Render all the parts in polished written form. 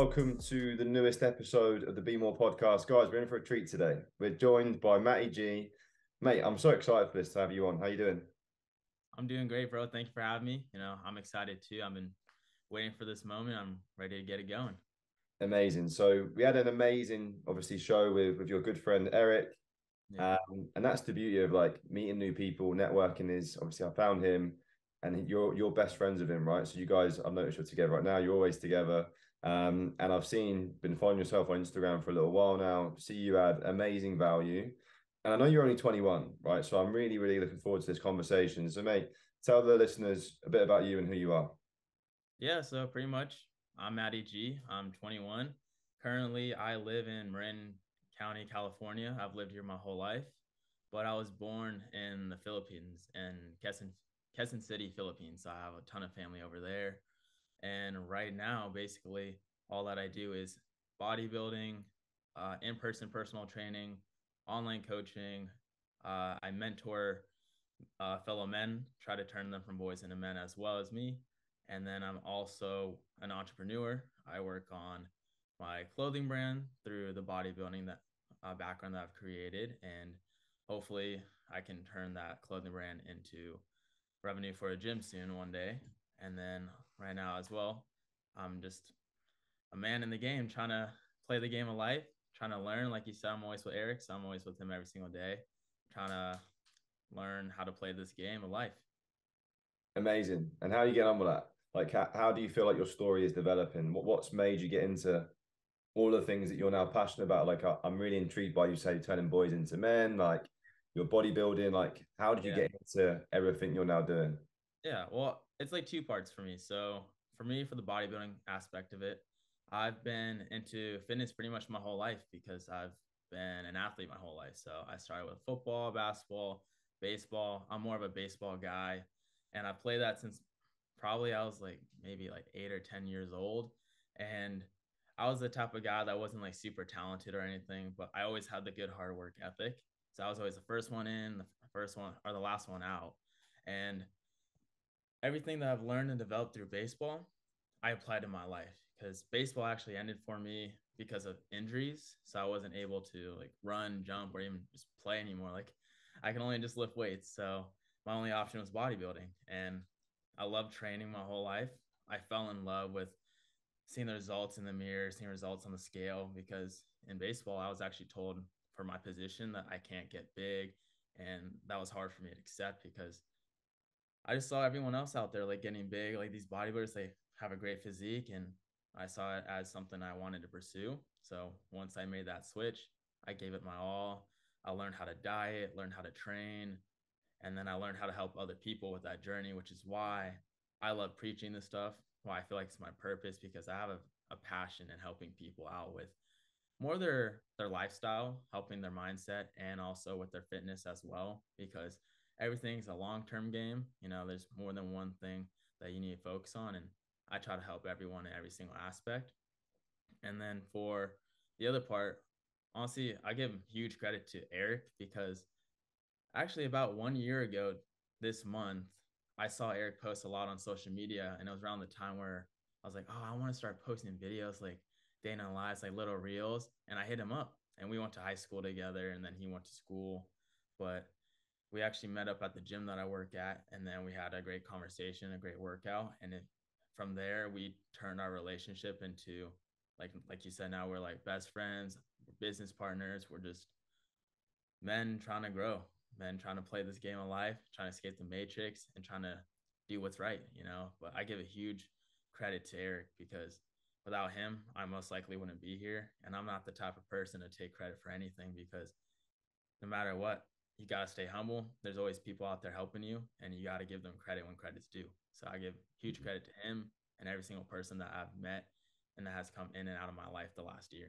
welcome to the newest episode of the Be More podcast. Guys, we're in for a treat today. We're joined by Matty G. Mate, I'm so excited for this to have you on. How you doing? I'm doing great, bro. Thank you for having me. I'm excited too. I've been waiting for this moment. I'm ready to get it going. Amazing. So we had an amazing, obviously, show with your good friend Eric. Yeah. And that's the beauty of like meeting new people, networking is obviously I found him and you're best friends with him, right? So you guys, I've noticed you're together right now, you're always together. And I've been following yourself on Instagram for a little while now, see you add amazing value. And I know you're only 21, right? So I'm really, really looking forward to this conversation. So mate, tell the listeners a bit about you and who you are. Yeah, so pretty much I'm Matty G. I'm 21. Currently, I live in Marin County, California. I've lived here my whole life, but I was born in the Philippines, in Quezon City, Philippines. So I have a ton of family over there. And right now, basically, all that I do is bodybuilding, in-person personal training, online coaching. I mentor fellow men, try to turn them from boys into men as well as me. And then I'm also an entrepreneur. I work on my clothing brand through the bodybuilding that background that I've created, and hopefully I can turn that clothing brand into revenue for a gym soon one day. And then right now as well, I'm just a man in the game trying to play the game of life, trying to learn. Like you said, I'm always with Eric, so I'm always with him every single day, trying to learn how to play this game of life. Amazing. And how you get on with that? Like how do you feel like your story is developing? What's made you get into all the things that you're now passionate about? Like I'm really intrigued by you say turning boys into men, like your bodybuilding. Like how did you Yeah. get into everything you're now doing? Yeah. Well, it's like two parts for me. So for me, for the bodybuilding aspect of it, I've been into fitness pretty much my whole life because I've been an athlete my whole life. So I started with football, basketball, baseball. I'm more of a baseball guy. And I played that since probably I was like maybe like 8 or 10 years old. And I was the type of guy that wasn't like super talented or anything, but I always had the good hard work ethic. So I was always the first one in, the first one or the last one out. And everything that I've learned and developed through baseball, I applied to my life because baseball actually ended for me because of injuries. So I wasn't able to like run, jump, or even just play anymore. Like I can only just lift weights. So my only option was bodybuilding. And I loved training my whole life. I fell in love with seeing the results in the mirror, seeing results on the scale, because in baseball, I was actually told for my position that I can't get big. And that was hard for me to accept because I just saw everyone else out there like getting big, like these bodybuilders, they have a great physique, and I saw it as something I wanted to pursue. So once I made that switch, I gave it my all. I learned how to diet, learned how to train, and then I learned how to help other people with that journey, which is why I love preaching this stuff. Why I feel like it's my purpose because I have a passion in helping people out with more their lifestyle, helping their mindset, and also with their fitness as well. Because everything's a long term game. There's more than one thing that you need to focus on, and I try to help everyone in every single aspect. And then for the other part, honestly, I give huge credit to Eric because actually about 1 year ago this month, I saw Eric post a lot on social media, and it was around the time where I was like, oh, I want to start posting videos like day in our lives, like little reels. And I hit him up, and we went to high school together, and then he went to school. But we actually met up at the gym that I work at, and then we had a great conversation, a great workout, and from there we turned our relationship into like you said, now we're like best friends, we're business partners, we're just men trying to grow, men trying to play this game of life, trying to escape the matrix and trying to do what's right. But I give a huge credit to Eric because without him, I most likely wouldn't be here. And I'm not the type of person to take credit for anything because no matter what, you got to stay humble. There's always people out there helping you, and you got to give them credit when credit's due. So I give huge credit to him and every single person that I've met and that has come in and out of my life the last year.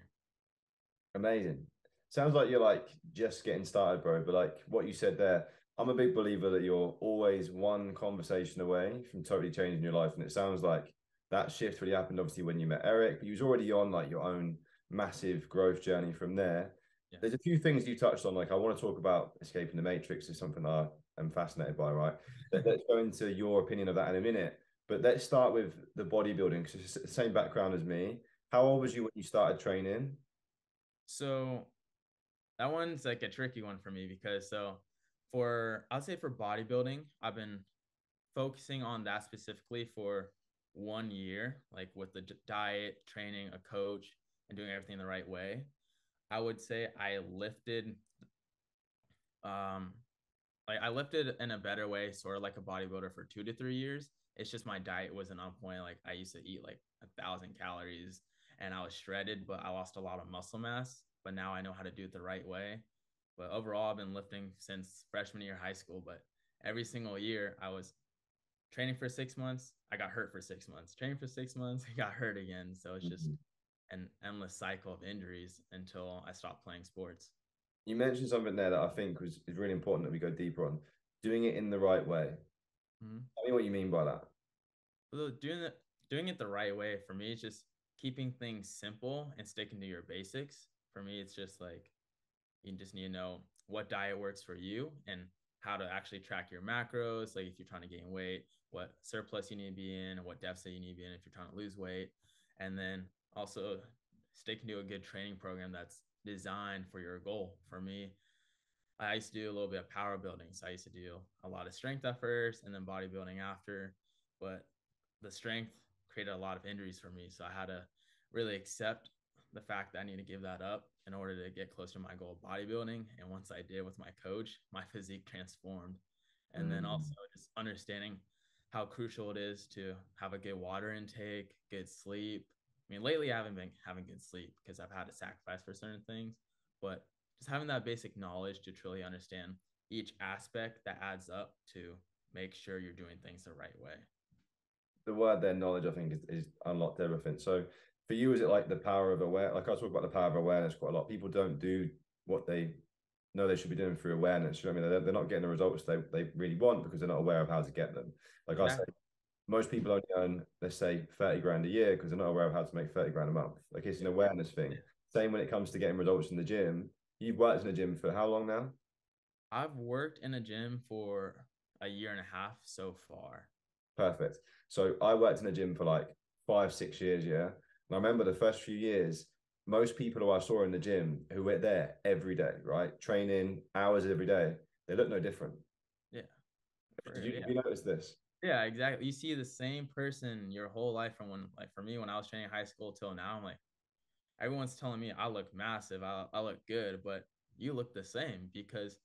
Amazing. Sounds like you're like just getting started, bro. But like what you said there, I'm a big believer that you're always one conversation away from totally changing your life. And it sounds like that shift really happened obviously when you met Eric, but you was already on like your own massive growth journey from there. Yeah. There's a few things you touched on. Like I want to talk about escaping the matrix is something that I'm fascinated by, right? Let's go into your opinion of that in a minute. But let's start with the bodybuilding because it's the same background as me. How old was you when you started training? So that one's like a tricky one for me because for I'd say for bodybuilding, I've been focusing on that specifically for 1 year, like with the diet, training, a coach, and doing everything the right way. I would say um I lifted in a better way, sort of like a bodybuilder for 2 to 3 years. It's just my diet wasn't on point. Like I used to eat like 1,000 calories and I was shredded, but I lost a lot of muscle mass. But now I know how to do it the right way. But overall, I've been lifting since freshman year of high school. But every single year, I was training for 6 months. I got hurt for 6 months. Training for 6 months, I got hurt again. So it's just Mhm. an endless cycle of injuries until I stopped playing sports. You mentioned something there that I think is really important that we go deeper on. Doing it in the right way. Mm-hmm. Tell me what you mean by that. So doing it the right way for me is just keeping things simple and sticking to your basics. For me, it's just like you just need to know what diet works for you and how to actually track your macros. Like if you're trying to gain weight, what surplus you need to be in, and what deficit you need to be in if you're trying to lose weight. And then also sticking to a good training program that's designed for your goal. For me, I used to do a little bit of power building. So I used to do a lot of strength at first and then bodybuilding after. But the strength created a lot of injuries for me. So I had to really accept the fact that I need to give that up in order to get closer to my goal of bodybuilding. And once I did with my coach, my physique transformed. And then also Mm. just understanding how crucial it is to have a good water intake, good sleep. I mean, lately I haven't been having good sleep because I've had to sacrifice for certain things, but just having that basic knowledge to truly understand each aspect that adds up to make sure you're doing things the right way. The word there, knowledge, I think, is unlocked everything. So for you, is it like the power of awareness? Like I talk about the power of awareness quite a lot. People don't do what they know they should be doing through awareness. You know what I mean? They're not getting the results they really want because they're not aware of how to get them. Like I say, Exactly. most people only earn, let's say, 30 grand a year because they're not aware of how to make 30 grand a month. Like it's an awareness thing. Yeah. Same when it comes to getting results in the gym. You've worked in the gym for how long now? I've worked in a gym for a year and a half so far. Perfect. So I worked in a gym for like 5, 6 years, yeah. And I remember the first few years, most people who I saw in the gym who were there every day, right? Training hours every day, they look no different. Yeah. Have Yeah. you noticed this? Yeah, exactly. You see the same person your whole life from when, like for me, when I was training high school till now, I'm like, everyone's telling me I look massive, I look good, but you look the same because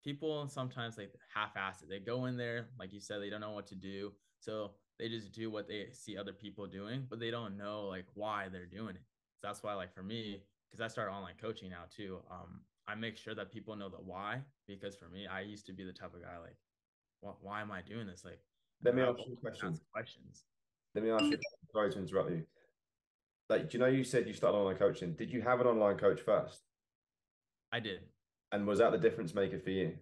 people sometimes like half-ass it. They go in there, like you said, they don't know what to do. So they just do what they see other people doing, but they don't know like why they're doing it. So that's why, like for me, because I started online coaching now too, I make sure that people know the why. Because for me, I used to be the type of guy like, why am I doing this? Like, Let and me I would ask you a question. ask questions. Let me ask you a question. Sorry to interrupt you. Like, do you know you said you started online coaching? Did you have an online coach first? I did. And was that the difference maker for you?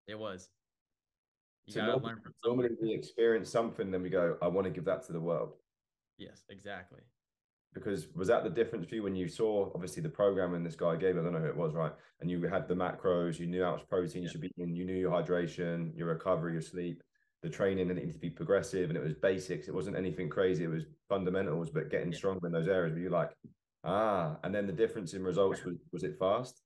It was. You So got to learn from normally somewhere. we experience something, then we go, I want to give that to the world. Yes, exactly. Because was that the difference for you when you saw obviously the programming this guy gave? I don't know who it was, right? And you had the macros, you knew how much protein you Yeah. should be in, you knew your hydration, your recovery, your sleep, the training, and it needed to be progressive, and it was basics. It wasn't anything crazy. It was fundamentals, but getting Yeah. stronger in those areas. But you're like, and then the difference in results was it fast?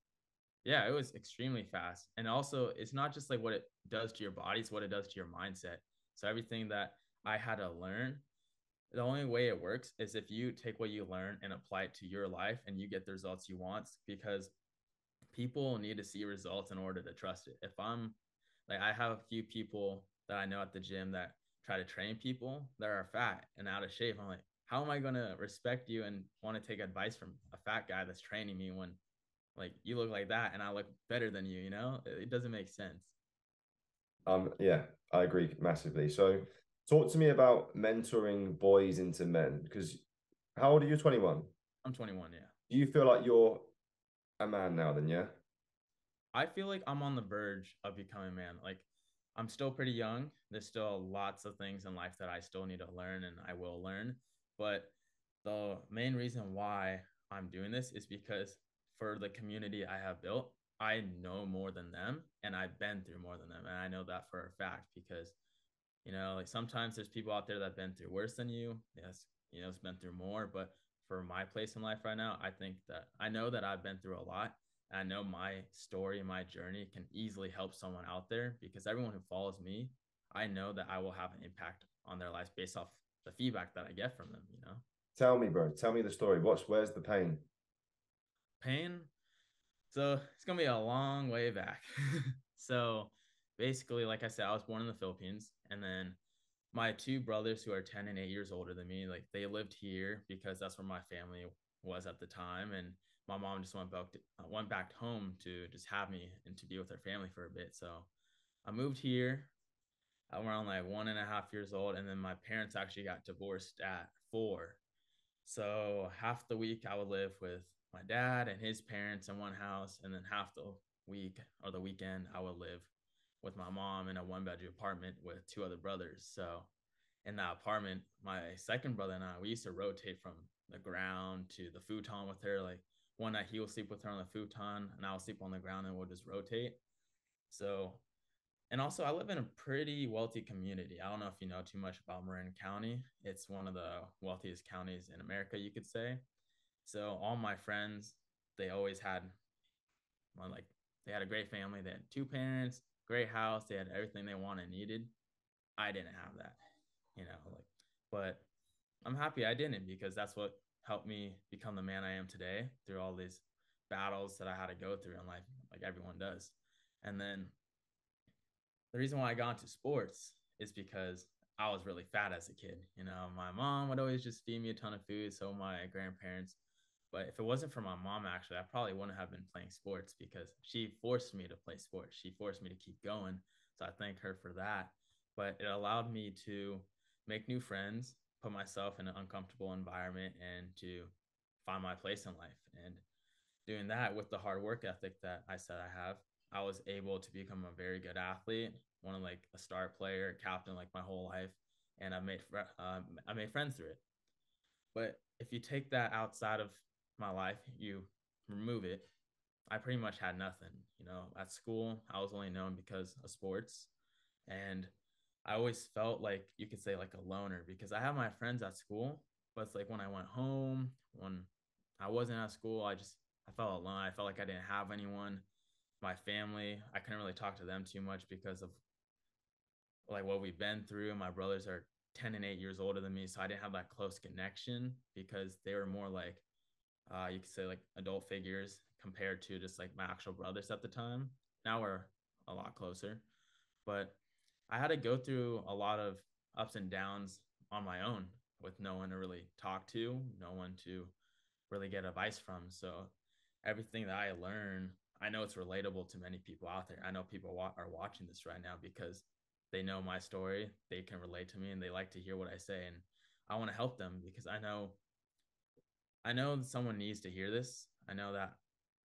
Yeah, it was extremely fast. And also, it's not just like what it does to your body, it's what it does to your mindset. So everything that I had to learn, the only way it works is if you take what you learn and apply it to your life and you get the results you want, because people need to see results in order to trust it. If I'm like, I have a few people that I know at the gym that try to train people that are fat and out of shape. I'm like, how am I going to respect you and want to take advice from a fat guy that's training me when like you look like that and I look better than you, you know? It doesn't make sense. Yeah, I agree massively. So talk to me about mentoring boys into men, because how old are you? 21. I'm 21, yeah. Do you feel like you're a man now then, yeah? I feel like I'm on the verge of becoming a man. Like I'm still pretty young. There's still lots of things in life that I still need to learn and I will learn. But the main reason why I'm doing this is because for the community I have built, I know more than them and I've been through more than them. And I know that for a fact because, like sometimes there's people out there that have been through worse than you. Yes, it's been through more. But for my place in life right now, I think that I know that I've been through a lot. And I know my story, my journey can easily help someone out there because everyone who follows me, I know that I will have an impact on their lives based off the feedback that I get from them, you know? Tell me, bro. Tell me the story. Where's the pain? Pain. So it's gonna be a long way back. So basically, like I said, I was born in the Philippines, and then my two brothers who are 10 and 8 years older than me, like they lived here because that's where my family was at the time. And my mom just went back home to just have me and to be with her family for a bit. So I moved here around like 1.5 years old, and then my parents actually got divorced at 4. So half the week I would live with my dad and his parents in one house, and then half the week or the weekend I would live with my mom in a 1 bedroom apartment with 2 other brothers. So in that apartment, my second brother and I, we used to rotate from the ground to the futon with her. Like one night he will sleep with her on the futon and I'll sleep on the ground and we'll just rotate. So, and also I live in a pretty wealthy community. I don't know if you know too much about Marin County. It's one of the wealthiest counties in America, you could say. So all my friends, they always had like they had a great family. They had 2 parents, great house. They had everything they wanted and needed. I didn't have that, like, but I'm happy I didn't because that's what helped me become the man I am today through all these battles that I had to go through in life, like everyone does. And then the reason why I got into sports is because I was really fat as a kid. My mom would always just feed me a ton of food, so my grandparents. But if it wasn't for my mom, actually, I probably wouldn't have been playing sports because she forced me to play sports. She forced me to keep going. So I thank her for that. But it allowed me to make new friends, put myself in an uncomfortable environment, and to find my place in life. And doing that with the hard work ethic that I said I have, I was able to become a very good athlete, one of like a star player, captain like my whole life, and I made friends through it. But if you take that outside of my life, you remove it, I pretty much had nothing. At school, I was only known because of sports. And I always felt like you could say like a loner because I have my friends at school, but it's like when I went home, when I wasn't at school, I felt alone. I felt like I didn't have anyone. My family, I couldn't really talk to them too much because of like what we've been through. My brothers are 10 and 8 years older than me, so I didn't have that close connection because they were more like you could say like adult figures compared to just like my actual brothers at the time. Now we're a lot closer, but I had to go through a lot of ups and downs on my own with no one to really talk to, no one to really get advice from. So everything that I learn, I know it's relatable to many people out there. I know people are watching this right now because they know my story, they can relate to me, and they like to hear what I say. And I want to help them because I know someone needs to hear this. I know that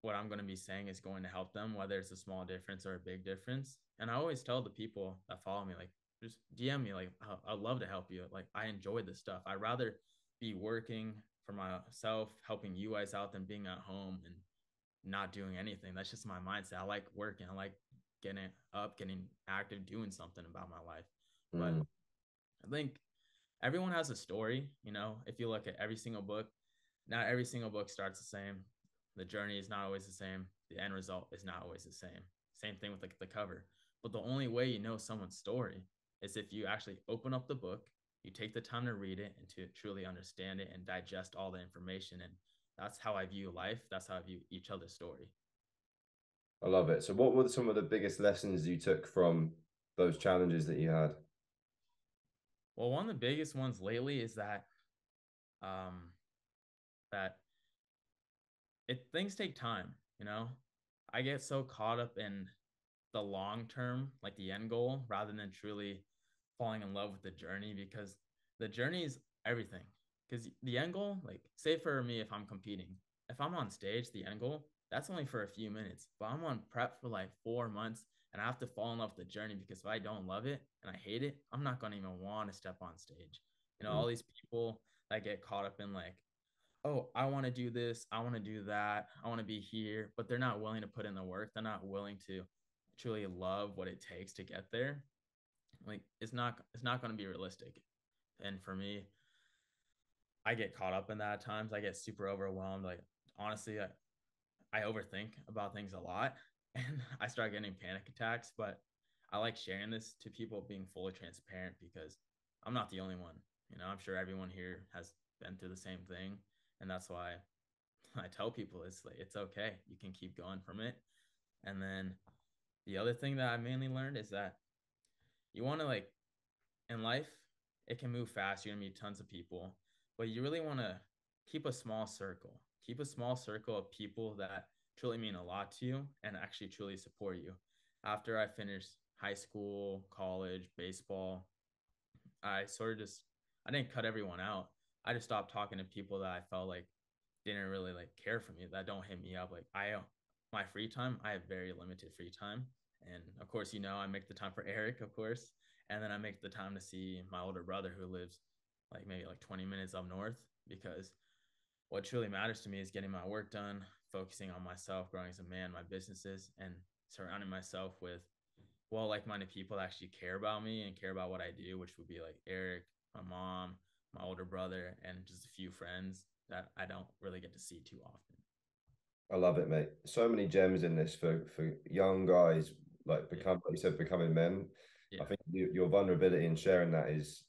what I'm going to be saying is going to help them, whether it's a small difference or a big difference. And I always tell the people that follow me, like, just DM me. Like, I'd love to help you. Like, I enjoy this stuff. I'd rather be working for myself, helping you guys out than being at home and not doing anything. That's just my mindset. I like working. I like getting up, getting active, doing something about my life. But Mm. I think everyone has a story. If you look at every single book, not every single book starts the same. The journey is not always the same. The end result is not always the same. Same thing with like the cover. But the only way you know someone's story is if you actually open up the book, you take the time to read it and to truly understand it and digest all the information. And that's how I view life. That's how I view each other's story. I love it. So, what were some of the biggest lessons you took from those challenges that you had? Well, one of the biggest ones lately is um, that things take time. I get so caught up in the long term, like the end goal, rather than truly falling in love with the journey because the journey is everything. Because the end goal, like, say for me, if I'm competing, if I'm on stage, the end goal, that's only for a few minutes, but I'm on prep for like 4 months and I have to fall in love with the journey because if I don't love it and I hate it, I'm not going to even want to step on stage. Mm. All these people that get caught up in like, oh, I want to do this, I want to do that, I want to be here, but they're not willing to put in the work. They're not willing to truly love what it takes to get there. Like it's not going to be realistic. And for me, I get caught up in that at times. I get super overwhelmed. Like, honestly, I overthink about things a lot and I start getting panic attacks. But I like sharing this to people, being fully transparent, because I'm not the only one. You know, I'm sure everyone here has been through the same thing. And that's why I tell people it's like, it's okay. You can keep going from it. And then the other thing that I mainly learned is that you want to, like, in life, it can move fast. You're gonna meet tons of people, but you really want to keep a small circle. Keep a small circle of people that truly mean a lot to you and actually truly support you. After I finished high school, college, baseball, I sort of just I didn't cut everyone out. I just stopped talking to people that I felt like didn't really like care for me, that don't hit me up. Like, my free time, I have very limited free time. And of course, you know, I make the time for Eric, of course. And then I make the time to see my older brother who lives like maybe like 20 minutes up north, because what truly matters to me is getting my work done, focusing on myself, growing as a man, my businesses, and surrounding myself with well like-minded people that actually care about me and care about what I do, which would be like Eric, my mom, my older brother, and just a few friends that I don't really get to see too often. I love it, mate. So many gems in this for young guys, like Yeah. like you said, becoming men. I Yeah. think your vulnerability in sharing that is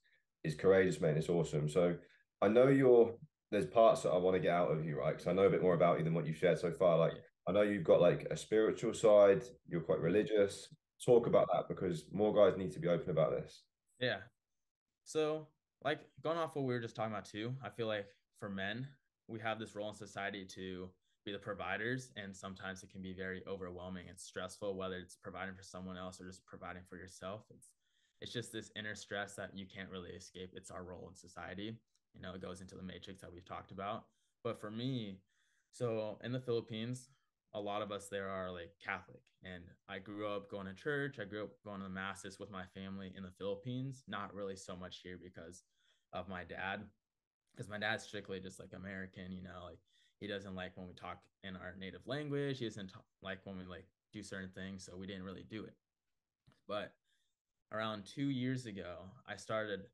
courageous, mate. It's awesome. So I know there's parts that I want to get out of you, right? Because I know a bit more about you than what you've shared so far. Like Yeah. I know you've got like a spiritual side. You're quite religious. Talk about that because more guys need to be open about this. Yeah. So, like, going off what we were just talking about too, I feel like for men, we have this role in society to be the providers, and sometimes it can be very overwhelming and stressful, whether it's providing for someone else or just providing for yourself. It's just this inner stress that you can't really escape. It's our role in society. You know, it goes into the matrix that we've talked about. But for me, so in the Philippines, a lot of us there are like Catholic, and I grew up going to church. I grew up going to the masses with my family in the Philippines, not really so much here because of my dad, because my dad's strictly just like American, you know, like he doesn't like when we talk in our native language. He doesn't like when we like do certain things, so we didn't really do it. But around 2 years ago, I started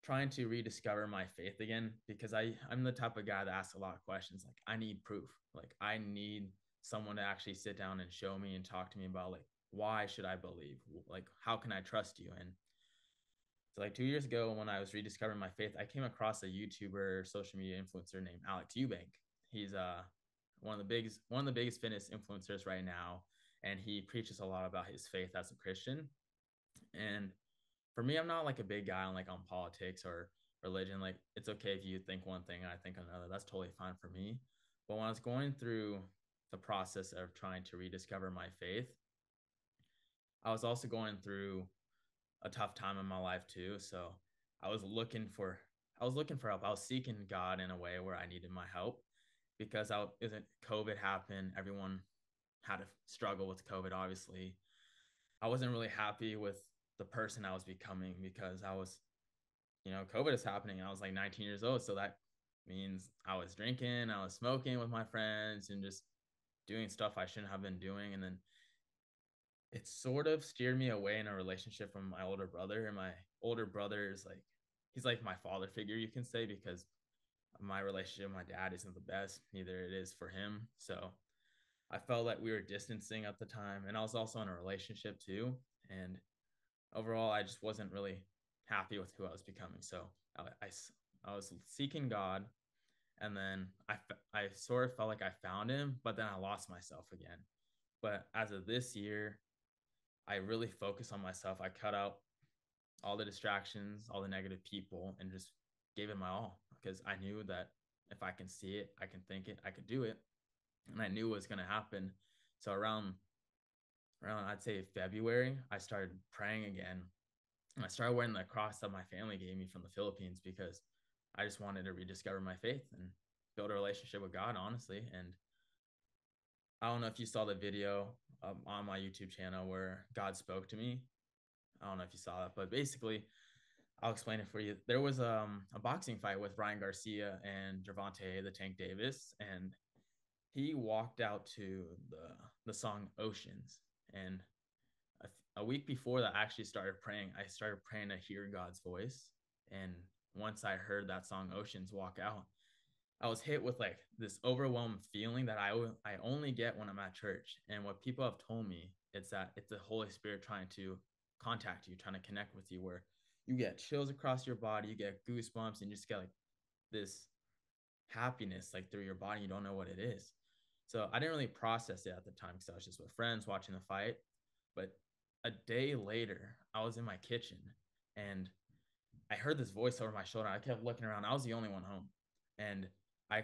trying to rediscover my faith again, because I'm the type of guy that asks a lot of questions. Like, I need proof. Like, I need someone to actually sit down and show me and talk to me about, like, why should I believe? Like, how can I trust you? And so, like, 2 years ago, when I was rediscovering my faith, I came across a YouTuber, social media influencer named Alex Eubank. He's one of the biggest fitness influencers right now, and he preaches a lot about his faith as a Christian. And for me, I'm not like a big guy on politics or religion. Like, it's okay if you think one thing and I think another. That's totally fine for me. But when I was going through the process of trying to rediscover my faith, I was also going through a tough time in my life too. So I was looking for I was looking for help. I was seeking God in a way where I needed my help, because I isn't COVID happened. Everyone had to struggle with COVID, obviously. I wasn't really happy with the person I was becoming, because COVID is happening. I was like 19 years old. So that means I was drinking, I was smoking with my friends, and just doing stuff I shouldn't have been doing. And then it sort of steered me away in a relationship from my older brother. And my older brother is like, he's like my father figure, you can say, because my relationship with my dad isn't the best. Neither it is for him. So I felt that we were distancing at the time. And I was also in a relationship too. And overall, I just wasn't really happy with who I was becoming. So I was seeking God, and then I sort of felt like I found him, but then I lost myself again. But as of this year, I really focused on myself. I cut out all the distractions, all the negative people, and just gave it my all, because I knew that if I can see it, I can think it, I could do it. And I knew it was going to happen. So around I'd say February, I started praying again. And I started wearing the cross that my family gave me from the Philippines, because I just wanted to rediscover my faith and build a relationship with God, honestly. And I don't know if you saw the video on my YouTube channel where God spoke to me. I don't know if you saw that, but basically, I'll explain it for you. There was a boxing fight with Ryan Garcia and Gervonta the Tank Davis, and he walked out to the song Oceans. And a week before that, I actually started praying. I started praying to hear God's voice, and once I heard that song Oceans walk out, I was hit with like this overwhelmed feeling that I only get when I'm at church. And what people have told me, it's that it's the Holy Spirit trying to contact you, trying to connect with you, where you get chills across your body, you get goosebumps, and you just get like this happiness like through your body. You don't know what it is. So I didn't really process it at the time because I was just with friends watching the fight. But a day later, I was in my kitchen and I heard this voice over my shoulder. I kept looking around. I was the only one home. And I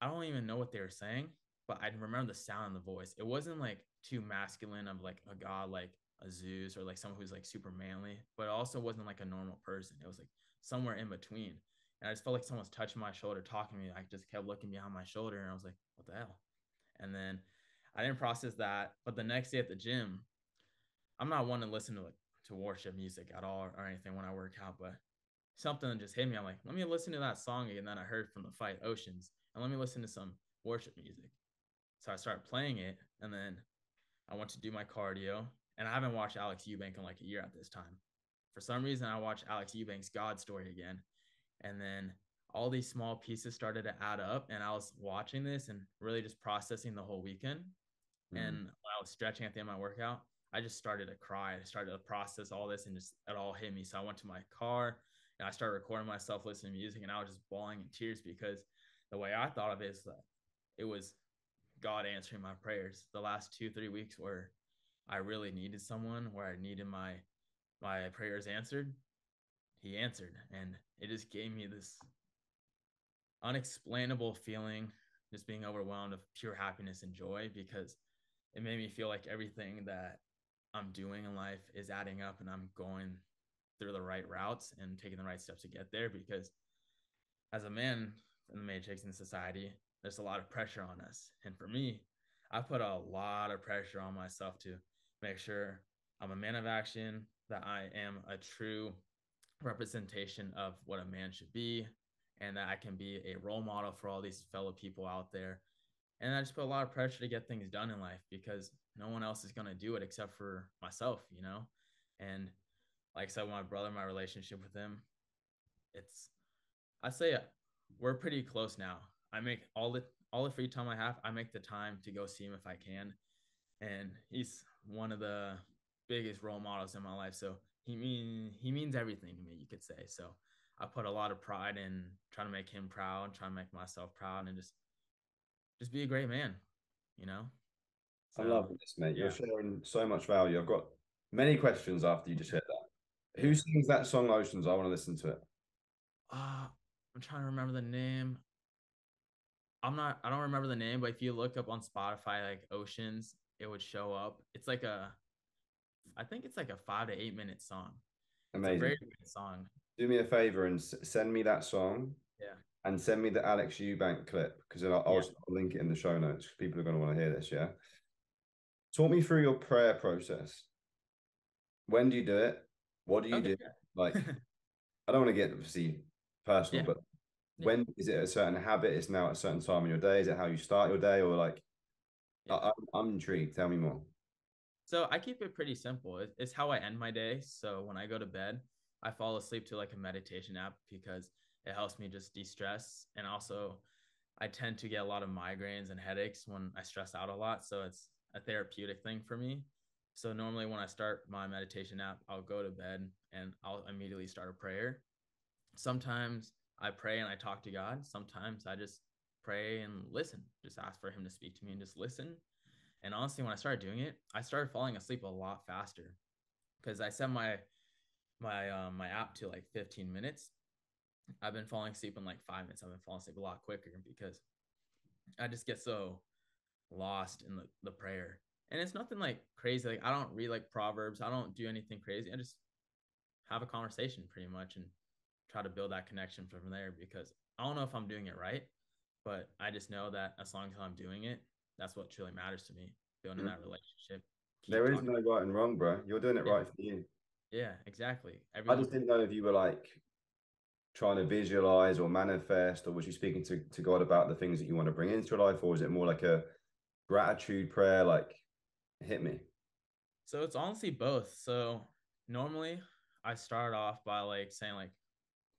don't even know what they were saying, but I remember the sound of the voice. It wasn't like too masculine of like a god, like a Zeus or like someone who's like super manly, but it also wasn't like a normal person. It was like somewhere in between. And I just felt like someone was touching my shoulder, talking to me. I just kept looking behind my shoulder and I was like, what the hell? And then I didn't process that. But the next day at the gym, I'm not one to listen to like to worship music at all or anything when I work out, but something just hit me. I'm like, let me listen to that song again that I heard from the fight Oceans, and let me listen to some worship music. So I started playing it, and then I went to do my cardio, and I haven't watched Alex Eubank in like a year at this time. For some reason, I watched Alex Eubank's God Story again, and then all these small pieces started to add up, and I was watching this and really just processing the whole weekend. And when I was stretching at the end of my workout, I just started to cry. I started to process all this and just it all hit me. So I went to my car and I started recording myself listening to music and I was just bawling in tears because the way I thought of it is that it was God answering my prayers. The last 2-3 weeks where I really needed someone, where I needed my prayers answered, he answered. And it just gave me this unexplainable feeling, just being overwhelmed of pure happiness and joy because it made me feel like everything that I'm doing in life is adding up and I'm going through the right routes and taking the right steps to get there. Because as a man in the matrix in society, there's a lot of pressure on us. And for me, I put a lot of pressure on myself to make sure I'm a man of action, that I am a true representation of what a man should be, and that I can be a role model for all these fellow people out there. And I just put a lot of pressure to get things done in life because no one else is going to do it except for myself, you know? And like I said, with my brother, my relationship with him, it's, I say we're pretty close now. I make all the free time I have, I make the time to go see him if I can. And he's one of the biggest role models in my life. So he means everything to me, you could say. So I put a lot of pride in trying to make him proud, trying to make myself proud, and just be a great man, you know? I So love this, mate. You're yeah. sharing so much value. I've got many questions after you just hit that. Who Yeah. sings that song Oceans? I want to listen to it. I'm trying to remember the name. I don't remember the name, but if you look up on Spotify like Oceans, it would show up. I think it's like a 5 to 8 minute song. It's a Amazing. very good song. Do me a favor and send me that song Yeah. and send me the Alex Eubank clip because Yeah. I'll link it in the show notes. People are going to want to hear this. Yeah. Talk me through your prayer process. When do you do it? What do you Okay. do? Like, I don't want to get obviously personal, Yeah. but Yeah. when is it a certain habit? It's now at a certain time in your day. Is it how you start your day, or like? Yeah. I'm intrigued. Tell me more. So I keep it pretty simple. It's how I end my day. So when I go to bed, I fall asleep to like a meditation app because it helps me just de-stress. And also I tend to get a lot of migraines and headaches when I stress out a lot. So it's a therapeutic thing for me. So normally when I start my meditation app, I'll go to bed and I'll immediately start a prayer. Sometimes I pray and I talk to God. Sometimes I just pray and listen, just ask for him to speak to me and just listen. And honestly, when I started doing it, I started falling asleep a lot faster because I set my app to like 15 minutes. I've been falling asleep in like 5 minutes. I've been falling asleep a lot quicker because I just get so lost in the prayer. And it's nothing like crazy. Like I don't read like Proverbs. I don't do anything crazy. I just have a conversation pretty much and try to build that connection from there because I don't know if I'm doing it right, but I just know that as long as I'm doing it, that's what truly matters to me. Building that relationship, keep There is talking. no right and wrong, bro. You're doing it Yeah, right for you. yeah, exactly. I Everyone just can. didn't know if you were like trying to visualize or manifest, or was you speaking to God about the things that you want to bring into your life, or was it more like a gratitude prayer? Like, hit me. So it's honestly both. So normally I start off by like saying like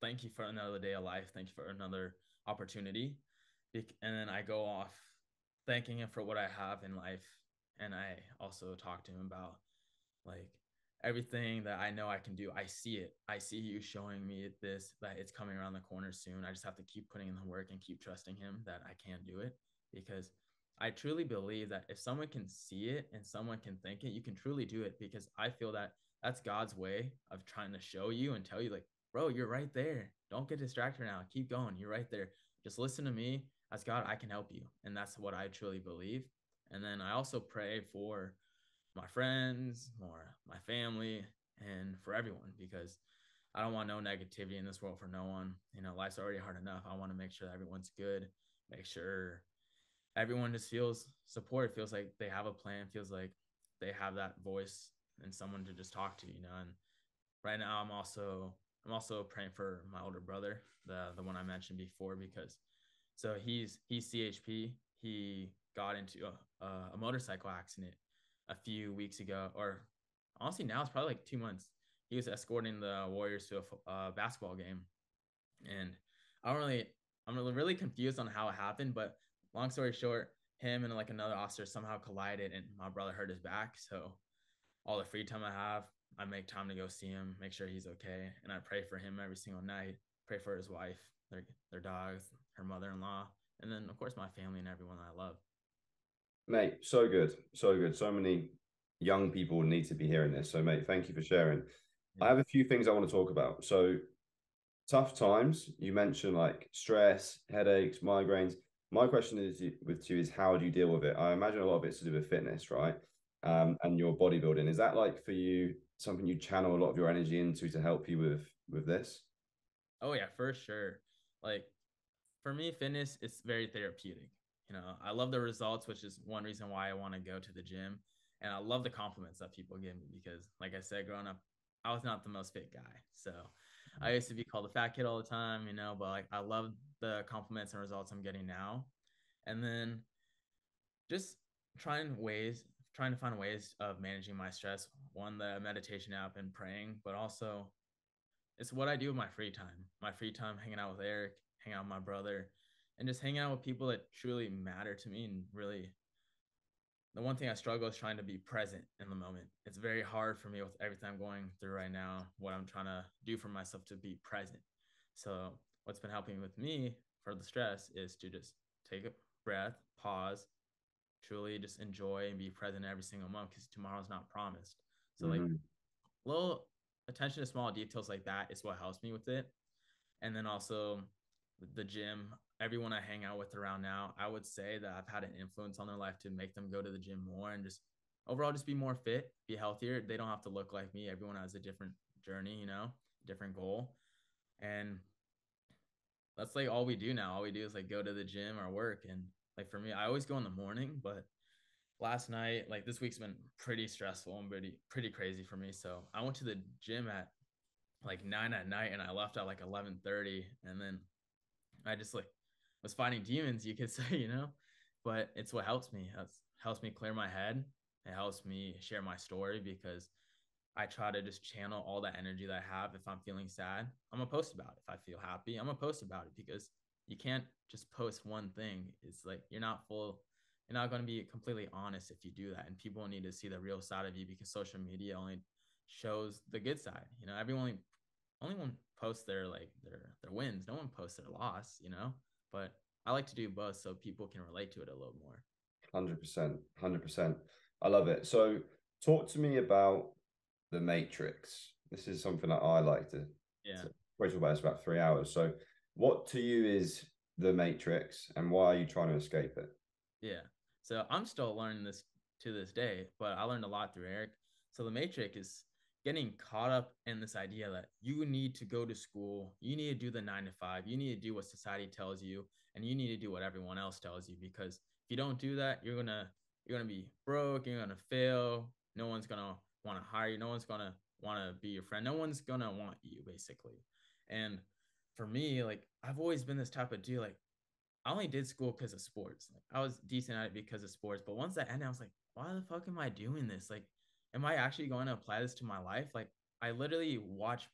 thank you for another day of life. Thank you for another opportunity. And then I go off thanking him for what I have in life. And I also talk to him about like everything that I know I can do. I see it. I see you showing me this, that it's coming around the corner soon. I just have to keep putting in the work and keep trusting him that I can do it, because I truly believe that if someone can see it and someone can think it, you can truly do it, because I feel that that's God's way of trying to show you and tell you, like, bro, you're right there. Don't get distracted now. Keep going. You're right there. Just listen to me. As God, I can help you. And that's what I truly believe. And then I also pray for my friends, more my family, and for everyone, because I don't want no negativity in this world for no one. You know, life's already hard enough. I want to make sure that everyone's good, make sure everyone just feels support, feels like they have a plan, feels like they have that voice and someone to just talk to, you know. And right now I'm also praying for my older brother, the one I mentioned before, because so he's CHP. He got into a motorcycle accident a few weeks ago, or honestly now it's probably like 2 months. He was escorting the Warriors to a basketball game, and I don't really I'm really confused on how it happened, but long story short, him and like another officer somehow collided, and my brother hurt his back. So all the free time I have, I make time to go see him, make sure he's okay, and I pray for him every single night. Pray for his wife, their dogs, her mother-in-law, and then of course my family and everyone I love. Mate, so good, so good. So many young people need to be hearing this. So, mate, thank you for sharing. I Yeah. have a few things I want to talk about. So, tough times. You mentioned like stress, headaches, migraines. My question is with you is how do you deal with it? I imagine a lot of it's to do with fitness, right? And your bodybuilding. Is that like for you something you channel a lot of your energy into to help you with this? Oh yeah, for sure. Like for me, fitness is very therapeutic. You know, I love the results, which is one reason why I want to go to the gym. And I love the compliments that people give me because, like I said, growing up, I was not the most fit guy. So I used to be called a fat kid all the time, you know, but like I love the compliments and results I'm getting now. And then just trying to find ways of managing my stress. One, the meditation app and praying, but also it's what I do with my free time. My free time hanging out with Eric, hanging out with my brother, and just hanging out with people that truly matter to me. And really, the one thing I struggle is trying to be present in the moment. It's very hard for me with everything I'm going through right now, what I'm trying to do for myself to be present. So, what's been helping with me for the stress is to just take a breath, pause, truly just enjoy and be present every single moment, because tomorrow's not promised. So, like, Mm-hmm. little attention to small details like that is what helps me with it. And then also the gym, everyone I hang out with around now, I would say that I've had an influence on their life to make them go to the gym more and just overall just be more fit, be healthier. They don't have to look like me. Everyone has a different journey, you know, different goal. And that's like all we do now. All we do is like go to the gym or work. And like for me, I always go in the morning, but last night, like this week's been pretty stressful and pretty crazy for me. So I went to the gym at like 9 at night and I left at like 11:30, and then I just like was fighting demons, you could say, you know. But it's what helps me. It helps me clear my head. It helps me share my story because I try to just channel all that energy that I have. If I'm feeling sad, I'm gonna post about it. If I feel happy, I'm gonna post about it, because you can't just post one thing. It's like you're not full. You're not going to be completely honest if you do that, and people need to see the real side of you, because social media only shows the good side. You know, everyone only one posts their wins. No one posts their loss. You know, but I like to do both so people can relate to it a little more. 100%, 100%. I love it. So, talk to me about the Matrix. This is something that I like Yeah. to probably talk about this about 3 hours. So, what to you is the Matrix, and why are you trying to escape it? Yeah. So I'm still learning this to this day, but I learned a lot through Eric. So the Matrix is getting caught up in this idea that you need to go to school, you need to do the 9 to 5, you need to do what society tells you, and you need to do what everyone else tells you. Because if you don't do that, you're gonna be broke, you're gonna fail. No one's gonna want to hire you. No one's gonna want to be your friend. No one's gonna want you, basically. And for me, like I've always been this type of dude. Like I only did school because of sports. Like I was decent at it because of sports. But once that ended, I was like, why the fuck am I doing this? Like, am I actually going to apply this to my life? Like, I literally watch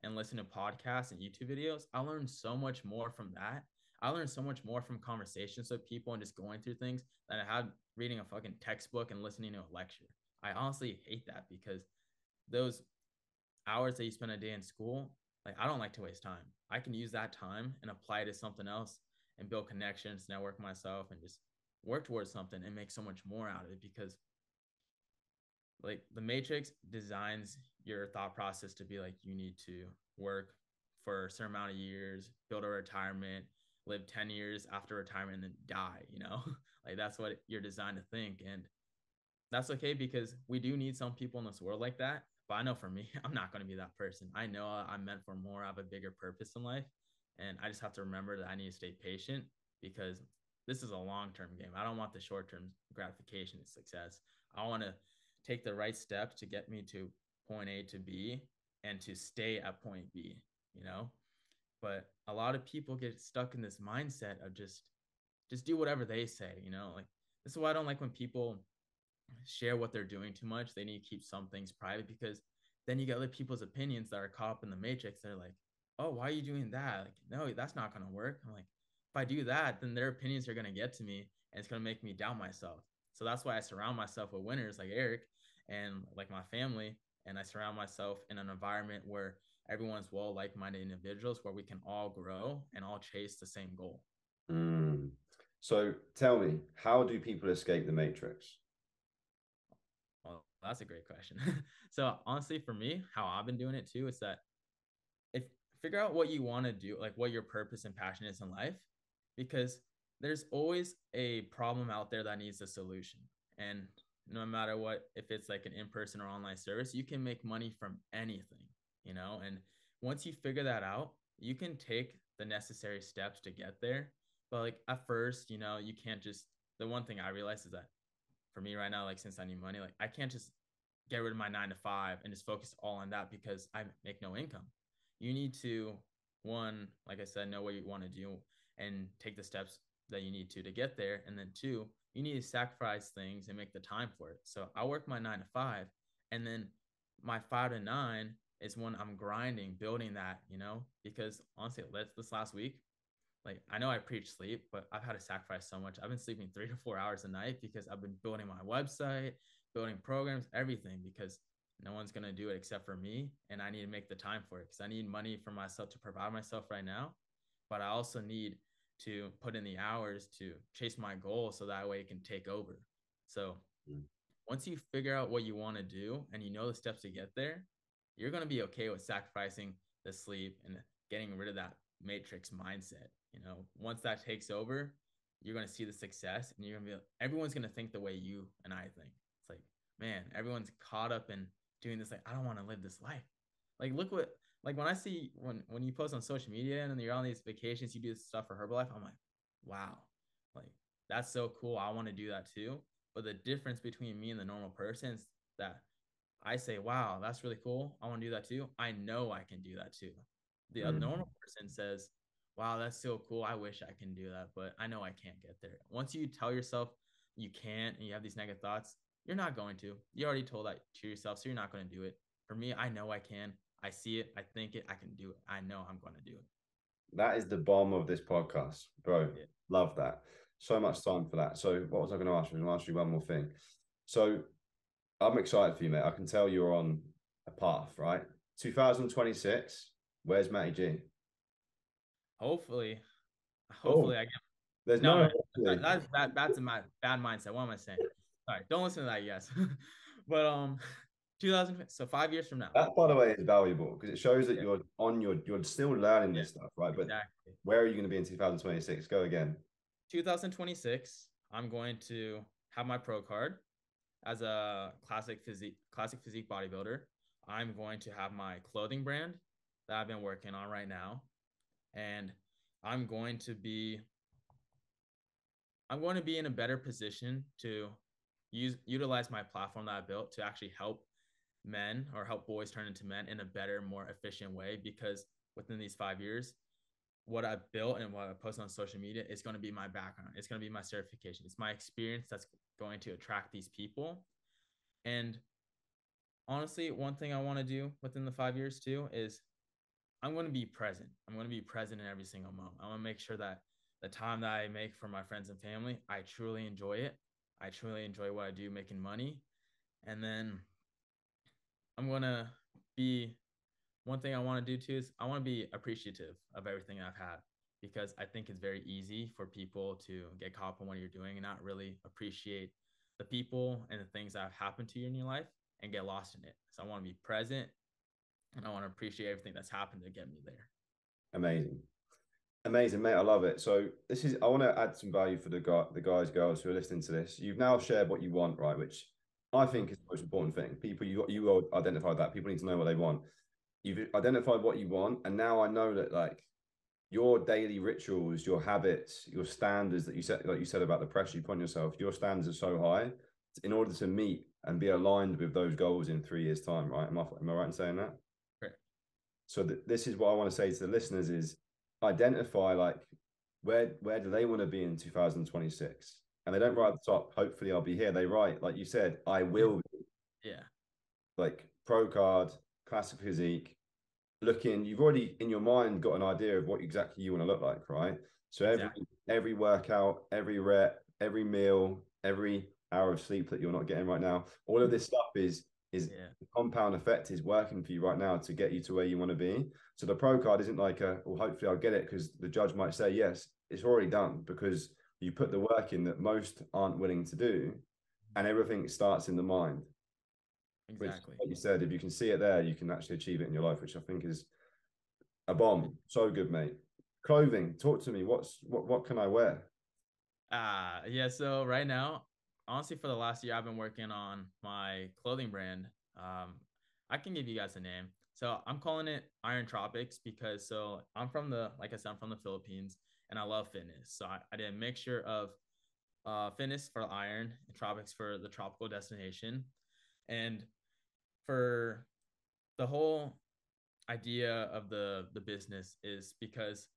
and listen to podcasts and YouTube videos, I learned so much more from that. I learned so much more from conversations with people and just going through things than I had reading a fucking textbook and listening to a lecture. I honestly hate that because those hours that you spend a day in school, like I don't like to waste time. I can use that time and apply it to something else and build connections, network myself, and just work towards something and make so much more out of it because like the matrix designs your thought process to be like you need to work for a certain amount of years, build a retirement, live 10 years after retirement, and then die, you know. Like that's what you're designed to think. And that's okay because we do need some people in this world like that. But I know for me, I'm not going to be that person. I know I'm meant for more. I have a bigger purpose in life. And I just have to remember that I need to stay patient because this is a long-term game. I don't want the short-term gratification and success. I want to take the right steps to get me to point A to B and to stay at point B, you know? But a lot of people get stuck in this mindset of just do whatever they say, you know? Like this is why I don't like when people share what they're doing too much. They need to keep some things private because then you get other people's opinions that are caught up in the matrix. They're like, oh, why are you doing that? Like, no, that's not going to work. I'm like, if I do that, then their opinions are going to get to me and it's going to make me doubt myself. So that's why I surround myself with winners like Eric and like my family. And I surround myself in an environment where everyone's well like-minded individuals where we can all grow and all chase the same goal. Mm. So tell me, how do people escape the matrix? Well, that's a great question. So honestly, for me, how I've been doing it too is that if figure out what you want to do, like what your purpose and passion is in life, because there's always a problem out there that needs a solution. And no matter what, if it's like an in-person or online service, you can make money from anything, you know? And once you figure that out, you can take the necessary steps to get there. But like at first, you know, you can't just, the one thing I realized is that for me right now, like since I need money, like I can't just get rid of my 9 to 5 and just focus all on that because I make no income. You need to, one, like I said, know what you want to do and take the steps that you need to get there. And then two, you need to sacrifice things and make the time for it. So I work my 9 to 5 and then my 5 to 9 is when I'm grinding, building that, you know, because honestly, this last week, like I know I preach sleep, but I've had to sacrifice so much. I've been sleeping 3 to 4 hours a night because I've been building my website, building programs, everything because no one's going to do it except for me. And I need to make the time for it because I need money for myself to provide myself right now. But I also need to put in the hours to chase my goal so that way it can take over. So once you figure out what you want to do and you know the steps to get there, you're going to be okay with sacrificing the sleep and getting rid of that matrix mindset. You know, once that takes over, you're going to see the success and you're going to be, everyone's going to think the way you and I think. It's like, man, everyone's caught up in doing this. Like, I don't want to live this life. Like, look what, like when I see, when you post on social media and you're on these vacations, you do this stuff for Herbalife. I'm like, wow, like that's so cool. I want to do that too. But the difference between me and the normal person is that I say, wow, that's really cool. I want to do that too. I know I can do that too. The normal person says, wow, that's so cool. I wish I can do that, but I know I can't get there. Once you tell yourself you can't and you have these negative thoughts, you're not going to. You already told that to yourself, so you're not going to do it. For me, I know I can. I see it. I think it. I can do it. I know I'm going to do it. That is the bomb of this podcast, bro. Yeah. Love that. So much time for that. So what was I going to ask you? I was going to ask you one more thing. So I'm excited for you, mate. I can tell you're on a path, right? 2026. Where's Matty G? Hopefully, Oh, I get. there's No, no. man, that's a bad mindset. What am I saying? Sorry, don't listen to that. Yes, but 2000. So 5 years from now. That, by the way, is valuable because it shows that Yeah, you're still learning yeah, this stuff, right? But exactly. where are you going to be in 2026? Go again. 2026, I'm going to have my pro card as a classic physique bodybuilder. I'm going to have my clothing brand that I've been working on right now, and I'm going to be in a better position to utilize my platform that I built to actually help men or help boys turn into men in a better, more efficient way. Because within these 5 years, what I built and what I post on social media is going to be my background. It's going to be my certification. It's my experience that's going to attract these people. And honestly, one thing I want to do within the 5 years too is I'm going to be present. I'm going to be present in every single moment. I want to make sure that the time that I make for my friends and family, I truly enjoy it. I truly enjoy what I do, making money. And then I'm going to be, one thing I want to do too is I want to be appreciative of everything I've had, because I think it's very easy for people to get caught up in what you're doing and not really appreciate the people and the things that have happened to you in your life and get lost in it. So I want to be present and I want to appreciate everything that's happened to get me there. Amazing. Amazing, mate. I love it. So this is, I want to add some value for the guys, girls who are listening to this. You've now shared what you want, right? Which I think is the most important thing. People, you identified that. People need to know what they want. You've identified what you want, and now I know that like your daily rituals, your habits, your standards that you set, like you said about the pressure you put on yourself, your standards are so high in order to meet and be aligned with those goals in 3 years' time, right? Am I right in saying that? Right. So this is what I want to say to the listeners is identify like where do they want to be in 2026? And they don't write at the top, hopefully I'll be here. They write, like you said, I will be. Yeah. Like pro card, classic physique, looking, you've already in your mind got an idea of what exactly you want to look like, right? So Exactly. every workout, every rep, every meal, every hour of sleep that you're not getting right now, all of this stuff is Yeah. the compound effect is working for you right now to get you to where you want to be. So the pro card isn't like well, hopefully I'll get it because the judge might say yes. It's already done because you put the work in that most aren't willing to do, and everything starts in the mind. Which, Exactly. like you said, if you can see it there, you can actually achieve it in your life, which I think is a bomb. So good, mate. Clothing. Talk to me. What can I wear? Yeah. So right now, honestly, for the last year, I've been working on my clothing brand. Um, I can give you guys a name. So I'm calling it Iron Tropics because so I'm from like I said, I'm from the Philippines and I love fitness. So I did a mixture of fitness for iron and tropics for the tropical destination. And for the whole idea of the business is because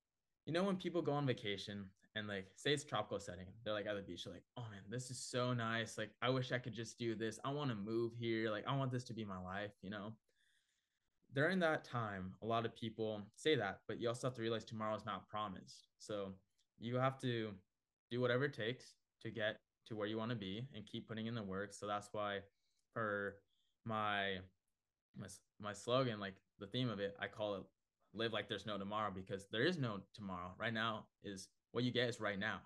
when people go on vacation and like say it's tropical setting, they're like at the beach, they're like, oh man, this is so nice, like I wish I could just do this, I want to move here, like I want this to be my life. During that time a lot of people say that, but you also have to realize tomorrow's not promised, so you have to do whatever it takes to get to where you want to be and keep putting in the work. So that's why for my my, my slogan, like the theme of it, I call it live like there's no tomorrow, because there is no tomorrow. Right now is what you get is right now.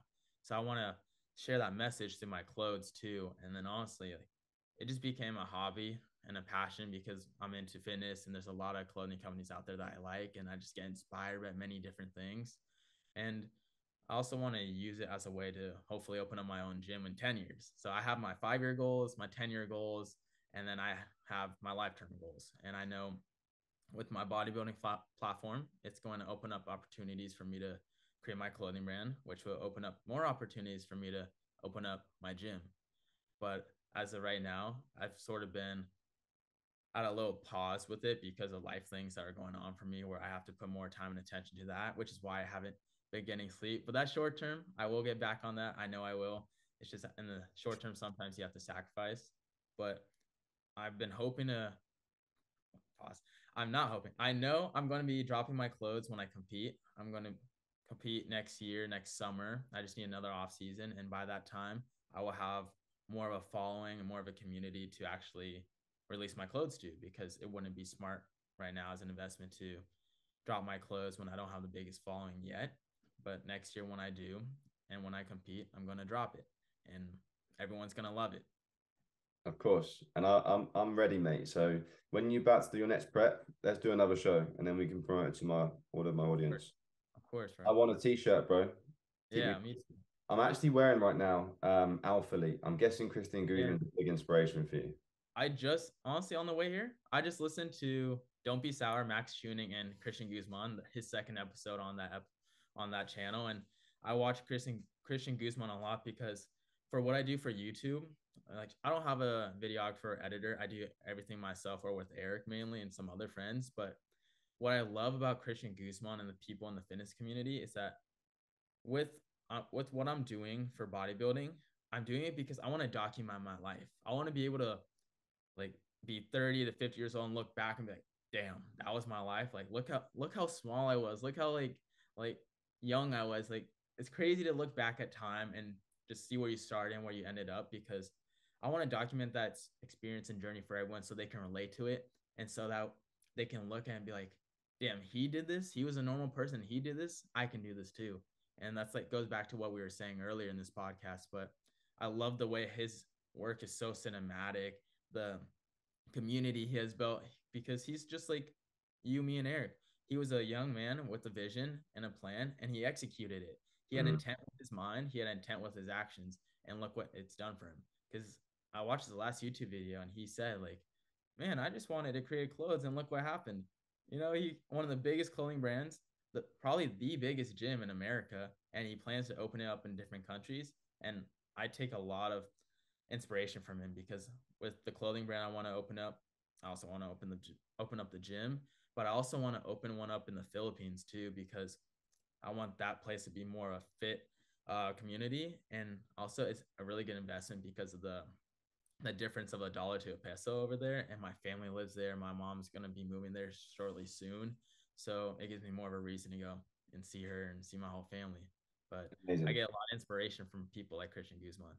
So I want to share that message through my clothes too. And then honestly, like, it just became a hobby and a passion because I'm into fitness and there's a lot of clothing companies out there that I like, and I just get inspired by many different things. And I also want to use it as a way to hopefully open up my own gym in 10 years. So I have my 5-year goals, my 10-year goals, and then I have my lifetime goals. And I know with my bodybuilding platform, it's going to open up opportunities for me to create my clothing brand, which will open up more opportunities for me to open up my gym. But as of right now, I've sort of been at a little pause with it because of life things that are going on for me where I have to put more time and attention to that, which is why I haven't been getting sleep. But that short term, I will get back on that. I know I will. It's just in the short term, sometimes you have to sacrifice. But I've been hoping to pause. I'm not hoping. I know I'm going to be dropping my clothes when I compete. I'm going to compete next year, next summer. I just need another off season. And by that time, I will have more of a following and more of a community to actually release my clothes to, because it wouldn't be smart right now as an investment to drop my clothes when I don't have the biggest following yet. But next year when I do and when I compete, I'm going to drop it and everyone's going to love it. Of course. And I'm ready, mate. So when you about to do your next prep, let's do another show and then we can promote it to all of my audience. Of course, bro. I want a t-shirt, bro. Keep me. Yeah, me too. I'm actually wearing right now Alpha Elite. I'm guessing Christine Yeah. Guzman is a big inspiration for you. I just honestly on the way here, I just listened to Don't Be Sour, Max Tuning, and Christian Guzman, his second episode on that channel. And I watch Christian Guzman a lot because for what I do for YouTube, like I don't have a videographer or editor. I do everything myself or with Eric mainly and some other friends. But what I love about Christian Guzman and the people in the fitness community is that with with what I'm doing for bodybuilding, I'm doing it because I want to document my life. I want to be able to like be 30 to 50 years old and look back and be like, damn, that was my life. Like, look how small I was. Look how like young I was. Like, it's crazy to look back at time and just see where you started and where you ended up, because I want to document that experience and journey for everyone so they can relate to it, and so that they can look at it and be like, damn, he did this. He was a normal person. He did this. I can do this too. And that's like goes back to what we were saying earlier in this podcast. But I love the way his work is so cinematic. The community he has built, because he's just like you, me, and Eric. He was a young man with a vision and a plan, and he executed it. He had intent with his mind, he had intent with his actions, and look what it's done for him. Because I watched his last YouTube video, and he said, like, man, I just wanted to create clothes, and look what happened. You know, he one of the biggest clothing brands, probably the biggest gym in America, and he plans to open it up in different countries. And I take a lot of inspiration from him, because with the clothing brand I want to open up, I also want to open up the gym, but I also want to open one up in the Philippines too, because I want that place to be more a fit community. And also it's a really good investment because of the difference of $1 to a peso over there. And my family lives there. My mom's going to be moving there shortly soon. So it gives me more of a reason to go and see her and see my whole family. But I Amazing. get a lot of inspiration from people like Christian Guzman.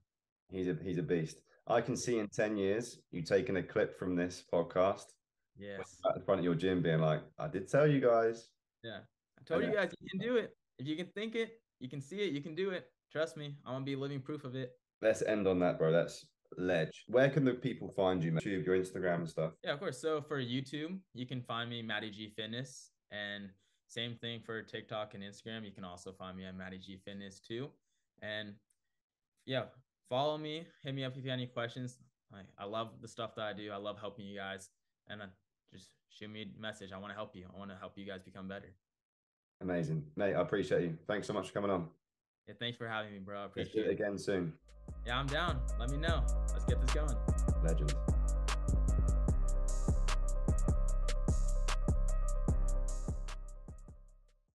He's a beast. I can see in 10 years you taking a clip from this podcast Yes. at the front of your gym being like, I did tell you guys. Yeah. I told And you guys, you can do it. If you can think it, you can see it, you can do it. Trust me, I'm going to be living proof of it. let's end on that, bro. That's ledge. Where can the people find you, man? Your Instagram and stuff. Yeah, of course. So for YouTube, you can find me Matty G Fitness, and same thing for TikTok and Instagram. You can also find me at Matty G Fitness too. And yeah, follow me. Hit me up if you have any questions. I love the stuff that I do. I love helping you guys, and just shoot me a message. I want to help you. I want to help you guys become better. Amazing, mate. I appreciate you. Thanks so much for coming on. Yeah, thanks for having me, bro. I Let's do appreciate it it. again soon. Yeah, I'm down. Let me know. Let's get this going. Legend.